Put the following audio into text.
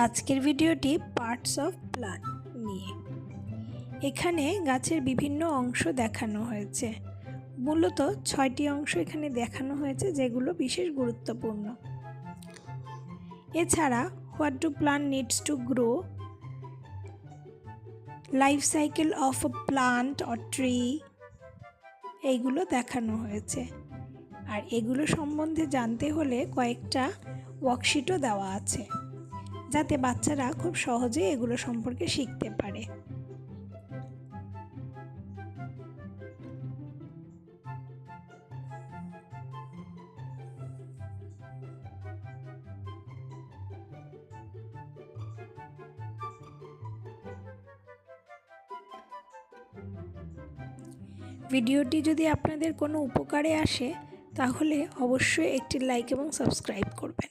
আজকের ভিডিওটি parts of plant নিয়ে। এখানে গাছের বিভিন্ন অংশ দেখানো হয়েছে। মূলত 6টি অংশ এখানে দেখানো হয়েছে, যেগুলো বিশেষ গুরুত্বপূর্ণ। এছাড়া what do plant needs to grow, life cycle of a plant or tree, এইগুলো দেখানো হয়েছে। আর এগুলো সম্বন্ধে জানতে হলে কয়েকটা ওয়ার্কশিটও দেওয়া আছে, যাতে বাচ্চারা খুব সহজে এগুলো সম্পর্কে শিখতে পারে। ভিডিওটি যদি আপনাদের কোনো উপকারে আসে, তাহলে অবশ্যই একটি লাইক এবং সাবস্ক্রাইব করবেন।